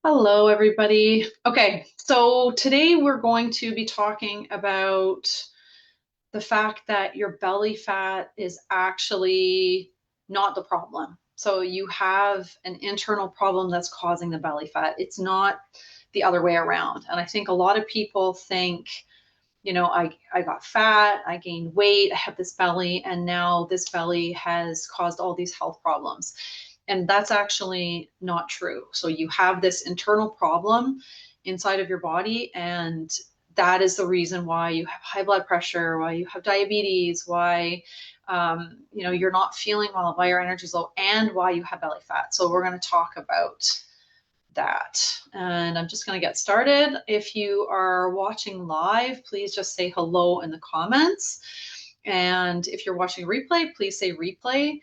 Hello, everybody. Okay, so today we're going to be talking about the fact that your belly fat is actually not the problem. So you have an internal problem that's causing the belly fat. It's not the other way around. And I think a lot of people think, I got fat, I gained weight, I have this belly, and now this belly has caused all these health problems. And that's actually not true. So you have this internal problem inside of your body, and that is the reason why you have high blood pressure, why you have diabetes, why you're not feeling well, why your energy is low, and why you have belly fat. So we're going to talk about that. And I'm just going to get started. If you are watching live, please just say hello in the comments. And if you're watching replay, please say replay.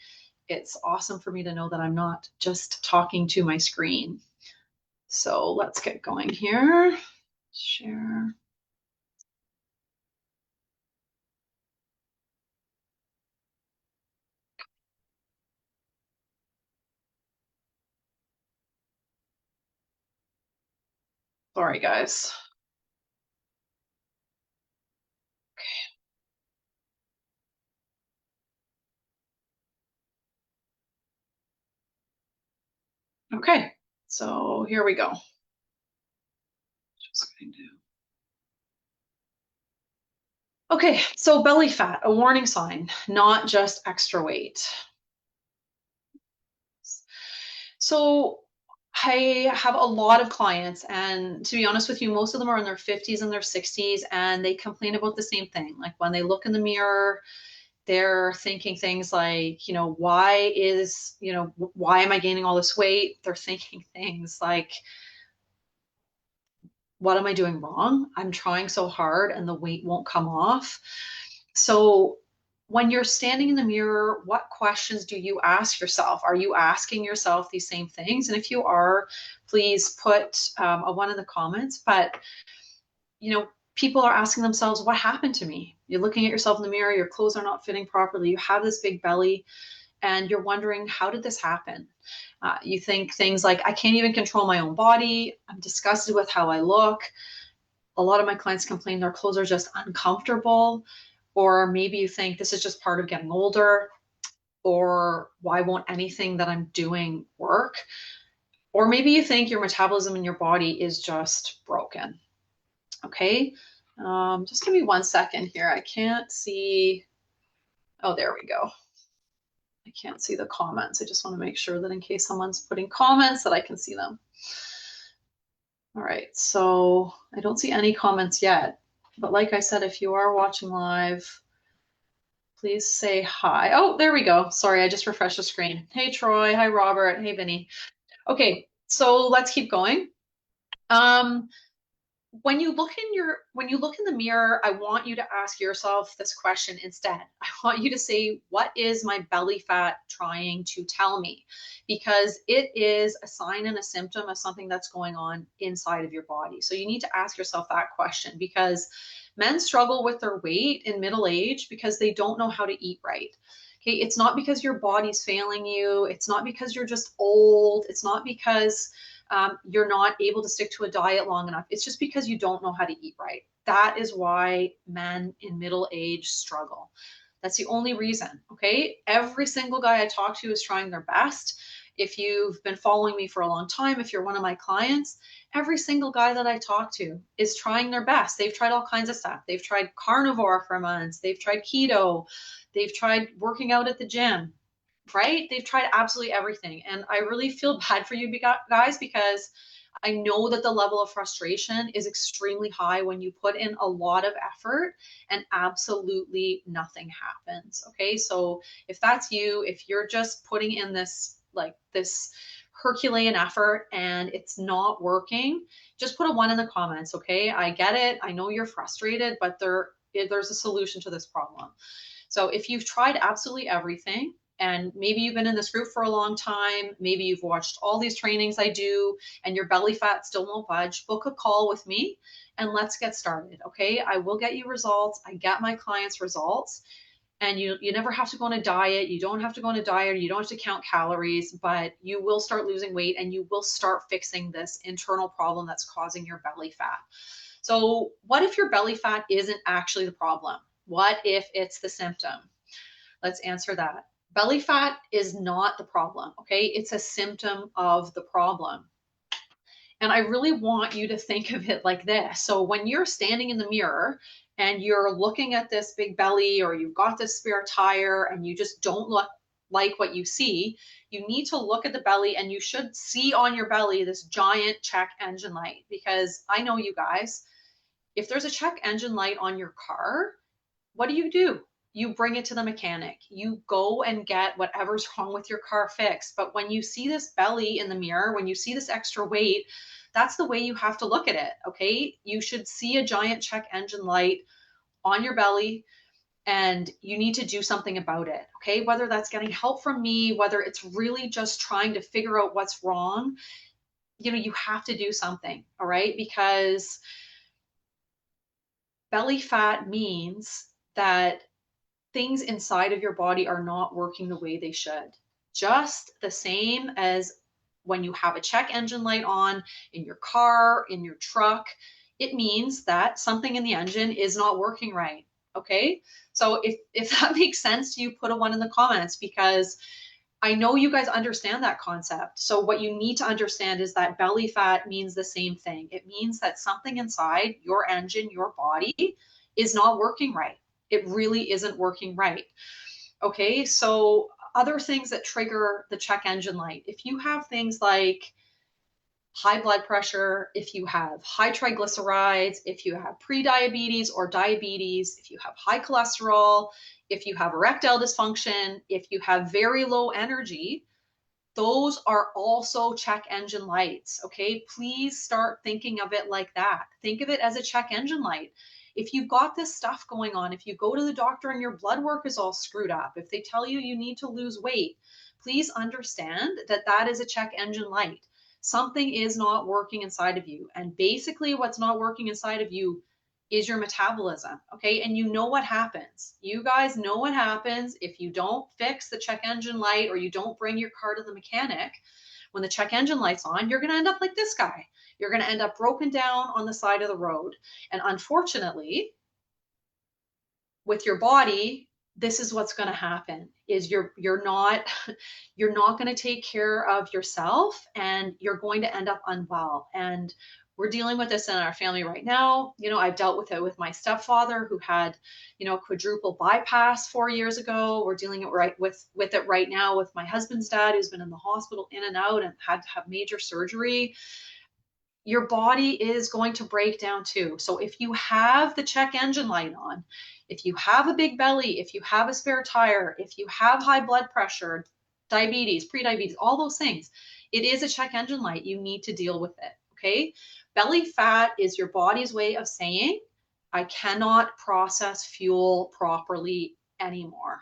It's awesome for me to know that I'm not just talking to my screen. So let's get going here. Share. Sorry, guys. Okay, so here we go. Just going to. Okay, so belly fat, a warning sign, not just extra weight. So I have a lot of clients, and to be honest with you, most of them are in their 50s and their 60s, and they complain about the same thing. Like when they look in the mirror, they're thinking things like, why am I gaining all this weight? They're thinking things like, what am I doing wrong? I'm trying so hard and the weight won't come off. So when you're standing in the mirror, what questions do you ask yourself? Are you asking yourself these same things? And if you are, please put a one in the comments. But people are asking themselves, what happened to me? You're looking at yourself in the mirror, your clothes are not fitting properly, you have this big belly, and you're wondering, how did this happen? You think things like, I can't even control my own body, I'm disgusted with how I look. A lot of my clients complain their clothes are just uncomfortable. Or maybe you think this is just part of getting older, or why won't anything that I'm doing work? Or maybe you think your metabolism in your body is just broken. Okay, just give me 1 second here. I can't see. Oh, there we go. I can't see the comments. I just want to make sure that in case someone's putting comments that I can see them. All right, so I don't see any comments yet. But like I said, if you are watching live, please say hi. Oh, there we go. Sorry, I just refreshed the screen. Hey, Troy. Hi, Robert. Hey, Vinny. Okay, so let's keep going. Um, when you look in the mirror, I want you to ask yourself this question instead. I want you to say, what is my belly fat trying to tell me? Because it is a sign and a symptom of something that's going on inside of your body. So you need to ask yourself that question, because men struggle with their weight in middle age because they don't know how to eat right. Okay, it's not because your body's failing you. It's not because you're just old. It's not because you're not able to stick to a diet long enough. It's just because you don't know how to eat right. That is why men in middle age struggle. That's the only reason. Okay. Every single guy I talk to is trying their best. If you've been following me for a long time, if you're one of my clients, every single guy that I talk to is trying their best. They've tried all kinds of stuff. They've tried carnivore for months. They've tried keto. They've tried working out at the gym, right? They've tried absolutely everything. And I really feel bad for you guys, because I know that the level of frustration is extremely high when you put in a lot of effort and absolutely nothing happens. Okay. So if that's you, if you're just putting in this Herculean effort and it's not working, just put a one in the comments. Okay. I get it. I know you're frustrated, but there's a solution to this problem. So if you've tried absolutely everything, and maybe you've been in this group for a long time, maybe you've watched all these trainings I do, and your belly fat still won't budge, book a call with me and let's get started. Okay. I will get you results. I get my clients results. and you never have to go on a diet. You don't have to go on a diet. You don't have to count calories, but you will start losing weight and you will start fixing this internal problem that's causing your belly fat. So what if your belly fat isn't actually the problem? What if it's the symptom? Let's answer that. Belly fat is not the problem, okay? It's a symptom of the problem. And I really want you to think of it like this. So when you're standing in the mirror and you're looking at this big belly, or you've got this spare tire and you just don't look like what you see, you need to look at the belly, and you should see on your belly this giant check engine light. Because I know you guys, if there's a check engine light on your car, what do? You bring it to the mechanic. You go and get whatever's wrong with your car fixed. But when you see this belly in the mirror, when you see this extra weight, that's the way you have to look at it, okay? You should see a giant check engine light on your belly, and you need to do something about it, okay? Whether that's getting help from me, whether it's really just trying to figure out what's wrong, you have to do something, all right? Because belly fat means that things inside of your body are not working the way they should. Just the same as when you have a check engine light on in your car, in your truck, it means that something in the engine is not working right. Okay? So if that makes sense to you, put a 1 in the comments, because I know you guys understand that concept. So what you need to understand is that belly fat means the same thing. It means that something inside your engine, your body, is not working right. It really isn't working right. Okay, so other things that trigger the check engine light, if you have things like high blood pressure, if you have high triglycerides, if you have prediabetes or diabetes, if you have high cholesterol, if you have erectile dysfunction, if you have very low energy, those are also check engine lights. Okay, please start thinking of it like that. Think of it as a check engine light. If you've got this stuff going on, if you go to the doctor and your blood work is all screwed up, if they tell you you need to lose weight, please understand that that is a check engine light. Something is not working inside of you. And basically what's not working inside of you is your metabolism, okay? And you know what happens. You guys know what happens if you don't fix the check engine light, or you don't bring your car to the mechanic. When the check engine light's on, you're gonna end up like this guy. You're gonna end up broken down on the side of the road. And unfortunately, with your body, this is what's gonna happen, is you're not gonna take care of yourself, and you're going to end up unwell. And we're dealing with this in our family right now. I've dealt with it with my stepfather, who had, quadruple bypass 4 years ago. We're dealing with it right now with my husband's dad, who's been in the hospital in and out and had to have major surgery. Your body is going to break down too. So if you have the check engine light on, if you have a big belly, if you have a spare tire, if you have high blood pressure, diabetes, prediabetes, all those things, it is a check engine light. You need to deal with it, okay? Belly fat is your body's way of saying, I cannot process fuel properly anymore.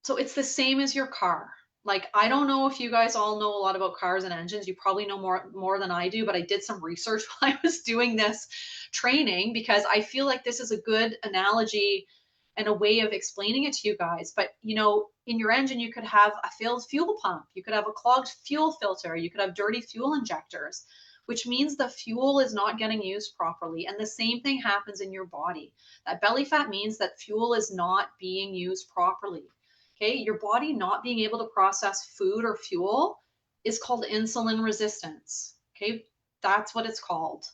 So it's the same as your car. Like, I don't know if you guys all know a lot about cars and engines. You probably know more than I do, but I did some research while I was doing this training, because I feel like this is a good analogy and a way of explaining it to you guys. But in your engine, you could have a failed fuel pump, you could have a clogged fuel filter, you could have dirty fuel injectors, which means the fuel is not getting used properly. And the same thing happens in your body. That belly fat means that fuel is not being used properly. Okay, your body not being able to process food or fuel is called insulin resistance. Okay, that's what it's called.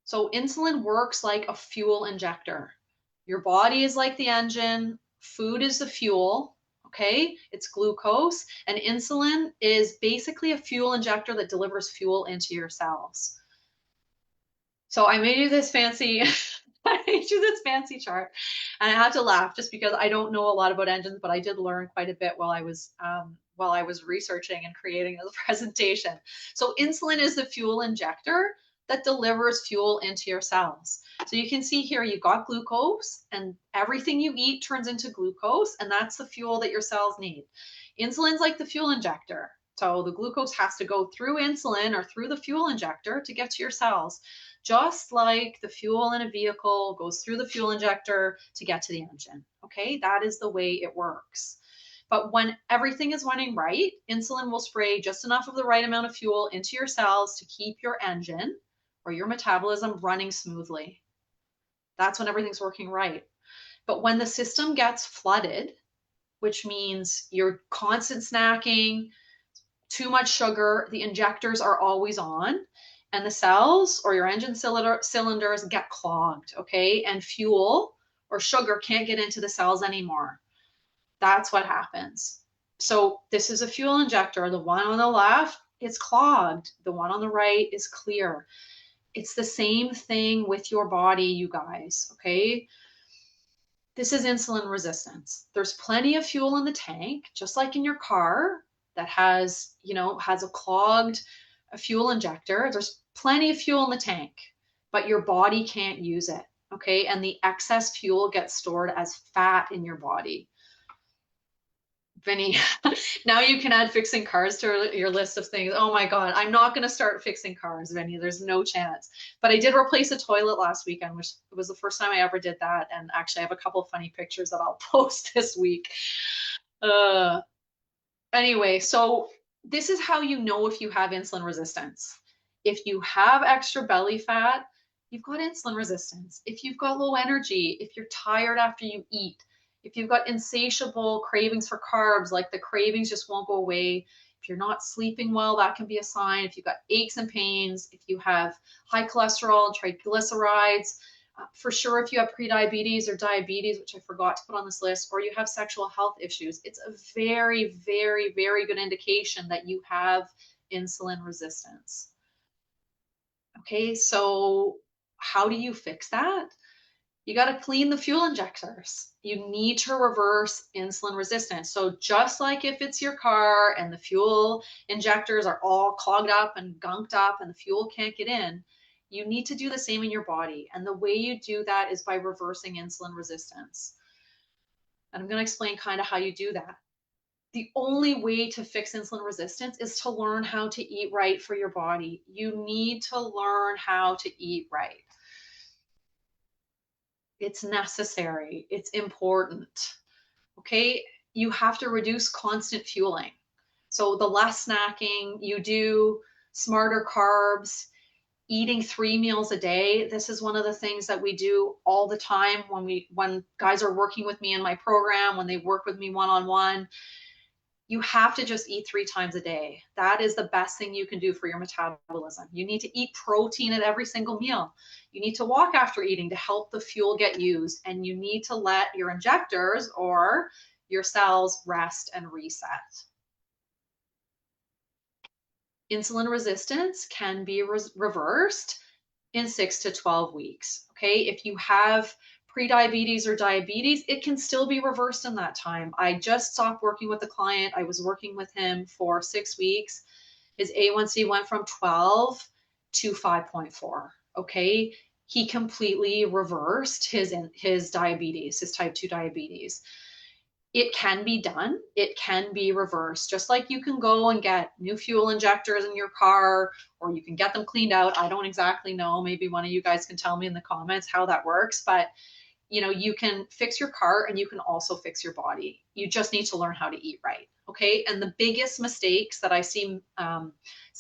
So insulin works like a fuel injector. Your body is like the engine, food is the fuel, okay? It's glucose, and insulin is basically a fuel injector that delivers fuel into your cells. So I made you this fancy chart, and I had to laugh just because I don't know a lot about engines, but I did learn quite a bit while I was researching and creating this presentation. So insulin is the fuel injector that delivers fuel into your cells. So you can see here, you've got glucose, and everything you eat turns into glucose, and that's the fuel that your cells need. Insulin's like the fuel injector So the glucose has to go through insulin or through the fuel injector to get to your cells, just like the fuel in a vehicle goes through the fuel injector to get to the engine. Okay, that is the way it works. But when everything is running right, insulin will spray just enough of the right amount of fuel into your cells to keep your engine or your metabolism running smoothly. That's when everything's working right. But when the system gets flooded, which means you're constant snacking, too much sugar, the injectors are always on, and the cells or your engine cylinders get clogged, okay? And fuel or sugar can't get into the cells anymore. That's what happens. So this is a fuel injector. The one on the left is clogged. The one on the right is clear. It's the same thing with your body, you guys, okay? This is insulin resistance. There's plenty of fuel in the tank, just like in your car that has, has a clogged fuel injector. There's plenty of fuel in the tank, but your body can't use it, okay? And the excess fuel gets stored as fat in your body. Vinny, now you can add fixing cars to your list of things. Oh my God, I'm not going to start fixing cars, Vinny. There's no chance. But I did replace a toilet last weekend, which was the first time I ever did that. And actually, I have a couple of funny pictures that I'll post this week. Anyway, so this is how you know if you have insulin resistance. If you have extra belly fat, you've got insulin resistance. If you've got low energy, if you're tired after you eat, if you've got insatiable cravings for carbs, like the cravings just won't go away, if you're not sleeping well, that can be a sign. If you've got aches and pains, if you have high cholesterol and triglycerides, for sure, if you have prediabetes or diabetes, which I forgot to put on this list, or you have sexual health issues, it's a very, very, very good indication that you have insulin resistance. Okay, so how do you fix that? You got to clean the fuel injectors. You need to reverse insulin resistance. So just like if it's your car and the fuel injectors are all clogged up and gunked up and the fuel can't get in, you need to do the same in your body. And the way you do that is by reversing insulin resistance. And I'm going to explain kind of how you do that. The only way to fix insulin resistance is to learn how to eat right for your body. You need to learn how to eat right. It's necessary. It's important. Okay. You have to reduce constant fueling. So the less snacking you do, smarter carbs, eating 3 meals a day. This is one of the things that we do all the time when guys are working with me in my program, when they work with me one-on-one. You have to just eat 3 times a day. That is the best thing you can do for your metabolism. You need to eat protein at every single meal. You need to walk after eating to help the fuel get used. And you need to let your injectors or your cells rest and reset. Insulin resistance can be reversed in 6 to 12 weeks. Okay, if you have prediabetes or diabetes, it can still be reversed in that time. I just stopped working with a client. I was working with him for 6 weeks. His A1C went from 12 to 5.4. Okay, he completely reversed his diabetes, his type 2 diabetes. It can be done. It can be reversed. Just like you can go and get new fuel injectors in your car, or you can get them cleaned out. I don't exactly know. Maybe one of you guys can tell me in the comments how that works. But you can fix your car and you can also fix your body. You just need to learn how to eat right. Okay. And the biggest mistakes that I see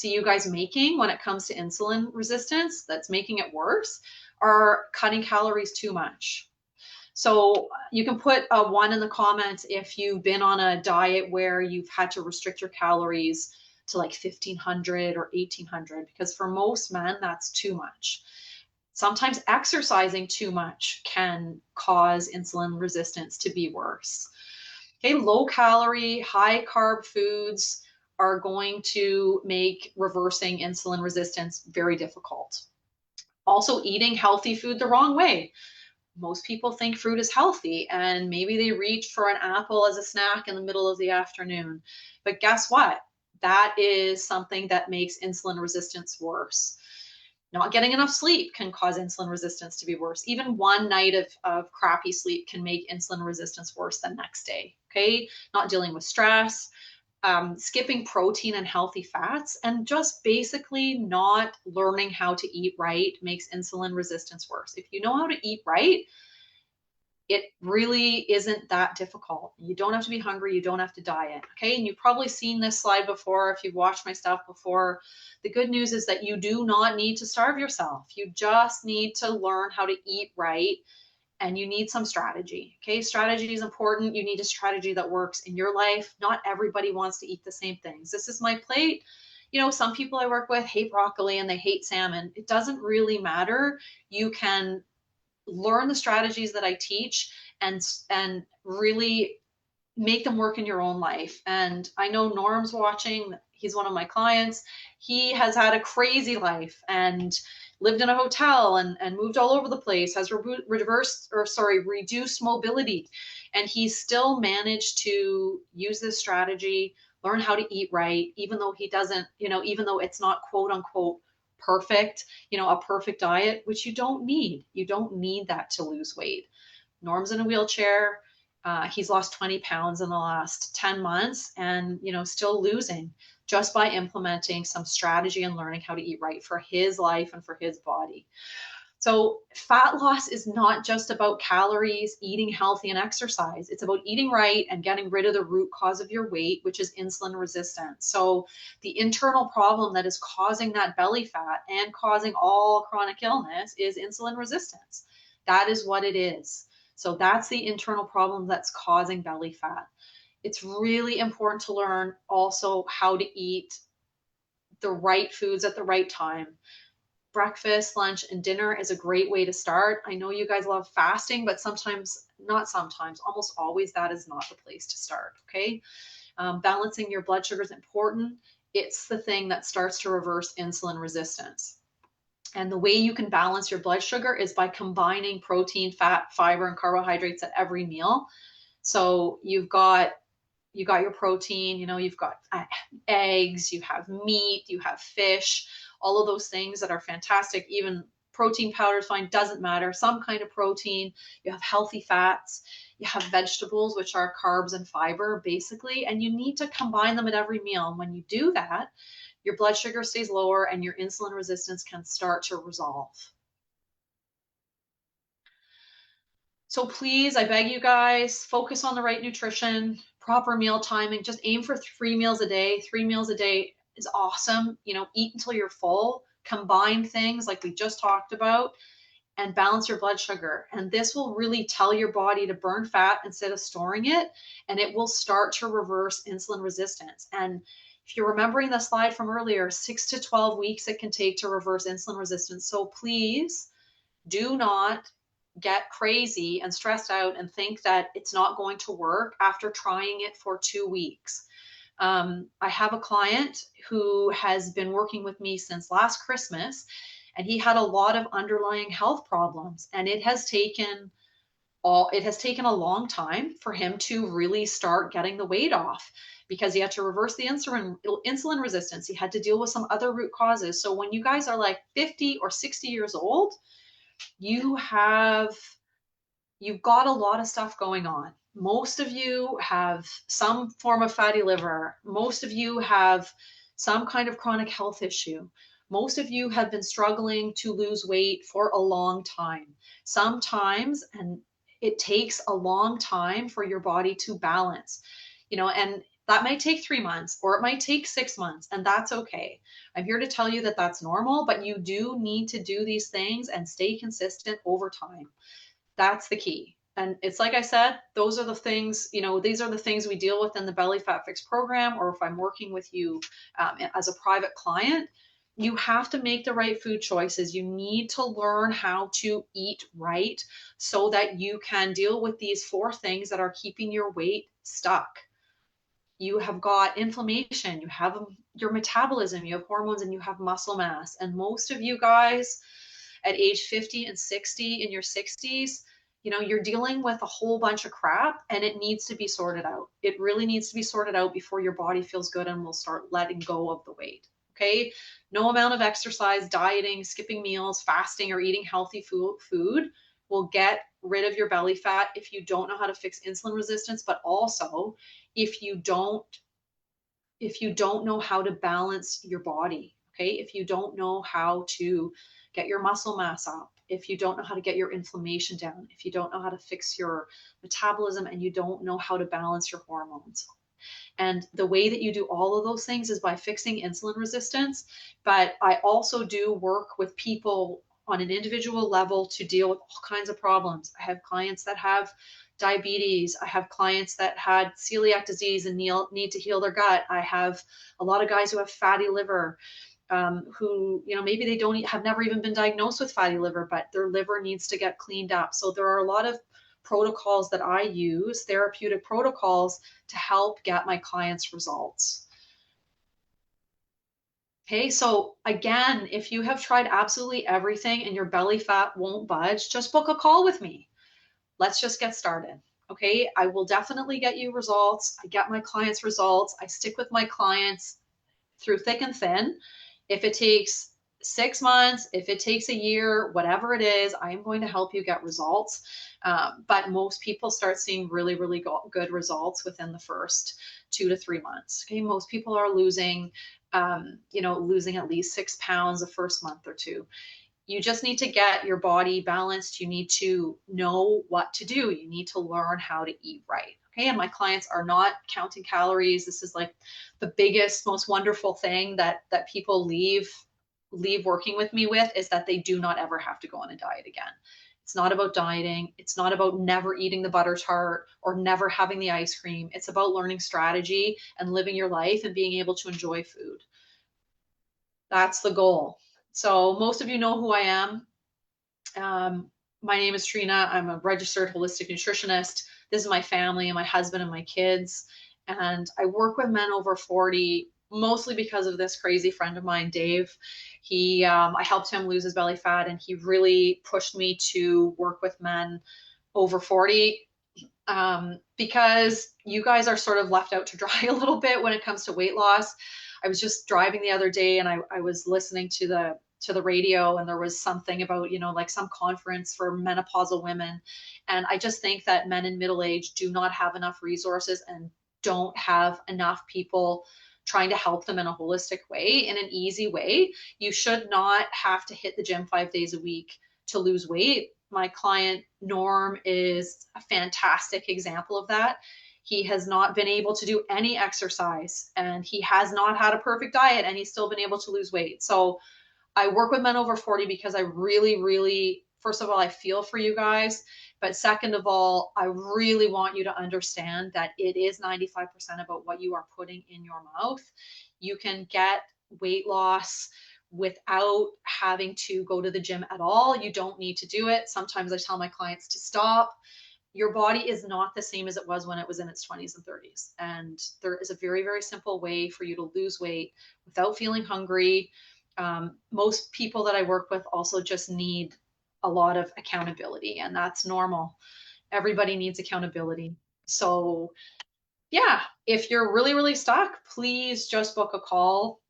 you guys making when it comes to insulin resistance that's making it worse are cutting calories too much. So you can put a 1 in the comments if you've been on a diet where you've had to restrict your calories to like 1,500 or 1,800, because for most men, that's too much. Sometimes exercising too much can cause insulin resistance to be worse. Okay, low calorie, high carb foods are going to make reversing insulin resistance very difficult. Also, eating healthy food the wrong way. Most people think fruit is healthy and maybe they reach for an apple as a snack in the middle of the afternoon. But guess what? That is something that makes insulin resistance worse. Not getting enough sleep can cause insulin resistance to be worse. Even one night of crappy sleep can make insulin resistance worse the next day. Okay. Not dealing with stress, skipping protein and healthy fats, and just basically not learning how to eat right makes insulin resistance worse. If you know how to eat right, it really isn't that difficult. You don't have to be hungry. You don't have to diet. Okay. And you've probably seen this slide before if you've watched my stuff before. The good news is that you do not need to starve yourself. You just need to learn how to eat right, and you need some strategy. Okay. Strategy is important. You need a strategy that works in your life. Not everybody wants to eat the same things. This is my plate. You know, some people I work with hate broccoli and they hate salmon. It doesn't really matter. You can learn the strategies that I teach and really make them work in your own life. And I know Norm's watching. He's one of my clients. He has had a crazy life and lived in a hotel and moved all over the place, has reduced mobility. And he's still managed to use this strategy, learn how to eat right, even though he doesn't, even though it's not quote unquote perfect, a perfect diet, which you don't need. You don't need that to lose weight. Norm's in a wheelchair. He's lost 20 pounds in the last 10 months and, still losing just by implementing some strategy and learning how to eat right for his life and for his body. So fat loss is not just about calories, eating healthy, and exercise. It's about eating right and getting rid of the root cause of your weight, which is insulin resistance. So the internal problem that is causing that belly fat and causing all chronic illness is insulin resistance. That is what it is. So that's the internal problem that's causing belly fat. It's really important to learn also how to eat the right foods at the right time. Breakfast, lunch, and dinner is a great way to start. I know you guys love fasting, but almost always that is not the place to start, okay? Balancing your blood sugar is important. It's the thing that starts to reverse insulin resistance. And the way you can balance your blood sugar is by combining protein, fat, fiber, and carbohydrates at every meal. So you got your protein, you've got eggs, you have meat, you have fish, all of those things that are fantastic. Even protein powder is fine, doesn't matter. Some kind of protein. You have healthy fats. You have vegetables, which are carbs and fiber, basically, and you need to combine them at every meal. And when you do that, your blood sugar stays lower and your insulin resistance can start to resolve. So please, I beg you guys, focus on the right nutrition, proper meal timing. Just aim for 3 meals a day. 3 meals a day is awesome. Eat until you're full. Combine things like we just talked about and balance your blood sugar. And this will really tell your body to burn fat instead of storing it. And it will start to reverse insulin resistance. And if you're remembering the slide from earlier, 6 to 12 weeks it can take to reverse insulin resistance. So please do not get crazy and stressed out and think that it's not going to work after trying it for 2 weeks. I have a client who has been working with me since last Christmas, and he had a lot of underlying health problems, and it has taken a long time for him to really start getting the weight off because he had to reverse the insulin resistance. He had to deal with some other root causes. So when you guys are like 50 or 60 years old, you've got a lot of stuff going on. Most of you have some form of fatty liver. Most of you have some kind of chronic health issue. Most of you have been struggling to lose weight for a long time. Sometimes, and it takes a long time for your body to balance, and that might take 3 months or it might take 6 months, and that's okay. I'm here to tell you that that's normal, but you do need to do these things and stay consistent over time. That's the key. And it's like I said, those are the things, these are the things we deal with in the Belly Fat Fix program, or if I'm working with you as a private client. You have to make the right food choices. You need to learn how to eat right so that you can deal with these 4 things that are keeping your weight stuck. You have got inflammation, you have your metabolism, you have hormones, and you have muscle mass. And most of you guys at age 50 and 60 in your 60s, you're dealing with a whole bunch of crap, and it needs to be sorted out. It really needs to be sorted out before your body feels good and will start letting go of the weight. Okay. No amount of exercise, dieting, skipping meals, fasting, or eating healthy food will get rid of your belly fat if you don't know how to fix insulin resistance, but also if you don't if you don't know how to balance your body, okay, if you don't know how to get your muscle mass up, if you don't know how to get your inflammation down, if you don't know how to fix your metabolism, and you don't know how to balance your hormones. And the way that you do all of those things is by fixing insulin resistance. But I also do work with people on an individual level to deal with all kinds of problems. I have clients that have diabetes. I have clients that had celiac disease and need to heal their gut. I have a lot of guys who have fatty liver, who, maybe they don't have never even been diagnosed with fatty liver, but their liver needs to get cleaned up. So there are a lot of protocols that I use, therapeutic protocols, to help get my clients results. Okay, so again, if you have tried absolutely everything and your belly fat won't budge, just book a call with me. Let's just get started. Okay, I will definitely get you results. I get my clients results. I stick with my clients through thick and thin. If it takes 6 months, if it takes a year, whatever it is, I am going to help you get results. But most people start seeing really, really good results within the first 2 to 3 months. Okay, most people are losing, losing at least 6 pounds the first month or two. You just need to get your body balanced. You need to know what to do. You need to learn how to eat right. Okay. And my clients are not counting calories. This is like the biggest, most wonderful thing that people leave working with me with, is that they do not ever have to go on a diet again. It's not about dieting. It's not about never eating the butter tart or never having the ice cream. It's about learning strategy and living your life and being able to enjoy food. That's the goal. So most of you know who I am. My name is Trina. I'm a registered holistic nutritionist. This is my family and my husband and my kids. And I work with men over 40, mostly because of this crazy friend of mine, Dave. I helped him lose his belly fat, and he really pushed me to work with men over 40, because you guys are sort of left out to dry a little bit when it comes to weight loss. I was just driving the other day, and I was listening to the radio, and there was something about, like some conference for menopausal women. And I just think that men in middle age do not have enough resources and don't have enough people trying to help them in a holistic way, in an easy way. You should not have to hit the gym 5 days a week to lose weight. My client Norm is a fantastic example of that. He has not been able to do any exercise, and he has not had a perfect diet, and he's still been able to lose weight. So I work with men over 40 because I really, really, first of all, I feel for you guys. But second of all, I really want you to understand that it is 95% about what you are putting in your mouth. You can get weight loss without having to go to the gym at all. You don't need to do it. Sometimes I tell my clients to stop. Your body is not the same as it was when it was in its 20s and 30s. And there is a very, very simple way for you to lose weight without feeling hungry. Most people that I work with also just need a lot of accountability, and that's normal. Everybody needs accountability. So, yeah, if you're really, really stuck, please just book a call.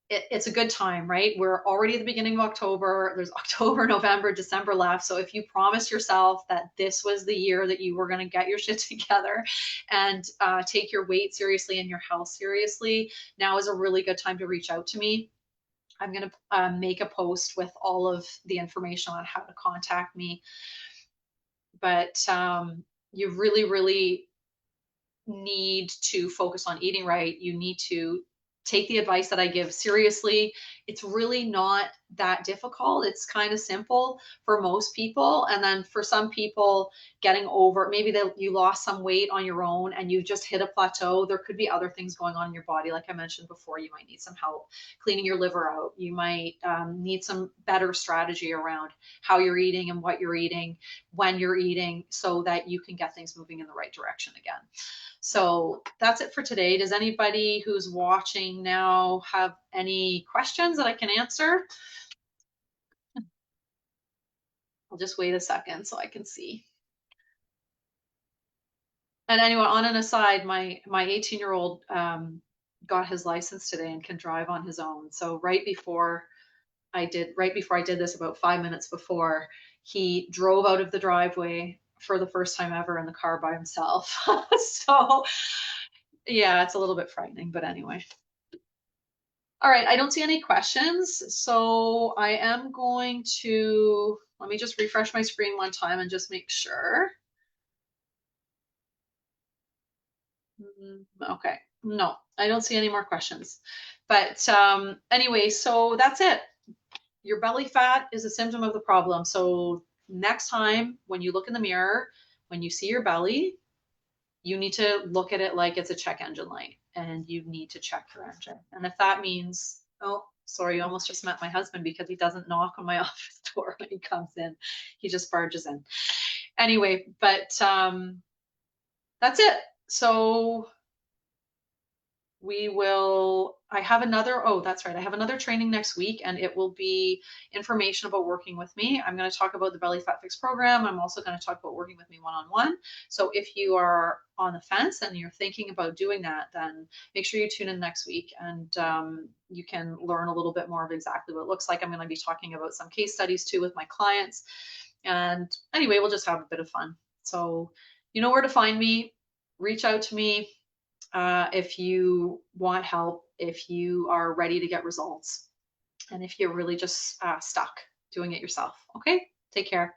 It's a good time, right? We're already at the beginning of October. There's October, November, December left. So if you promise yourself that this was the year that you were going to get your shit together and take your weight seriously and your health seriously, now is a really good time to reach out to me. I'm going to make a post with all of the information on how to contact me. But you really, really need to focus on eating right. You need to take the advice that I give seriously. It's really not that difficult. It's kind of simple for most people. And then for some people, getting over, maybe you lost some weight on your own and you just hit a plateau. There could be other things going on in your body. Like I mentioned before, you might need some help cleaning your liver out. You might need some better strategy around how you're eating and what you're eating, when you're eating, so that you can get things moving in the right direction again. So that's it for today. Does anybody who's watching now have any questions that I can answer? I'll just wait a second so I can see. And anyway, on an aside, my 18-year-old got his license today and can drive on his own. So right before I did this, about 5 minutes before, he drove out of the driveway for the first time ever in the car by himself. So Yeah, it's a little bit frightening, but anyway. All right, I don't see any questions. So I am going to, let me just refresh my screen one time and just make sure. Okay, no, I don't see any more questions. But anyway, so that's it. Your belly fat is a symptom of the problem. So next time when you look in the mirror, when you see your belly, you need to look at it like it's a check engine light and you need to check your engine. And if that means, oh, sorry, you almost just met my husband because he doesn't knock on my office door when he comes in. He just barges in. Anyway, but that's it. So I have another, oh, that's right. I have another training next week and it will be information about working with me. I'm going to talk about the Belly Fat Fix program. I'm also going to talk about working with me one-on-one. So if you are on the fence and you're thinking about doing that, then make sure you tune in next week and you can learn a little bit more of exactly what it looks like. I'm going to be talking about some case studies too with my clients. And anyway, we'll just have a bit of fun. So you know where to find me. Reach out to me if you want help, if you are ready to get results, and if you're really just stuck doing it yourself. Okay, take care.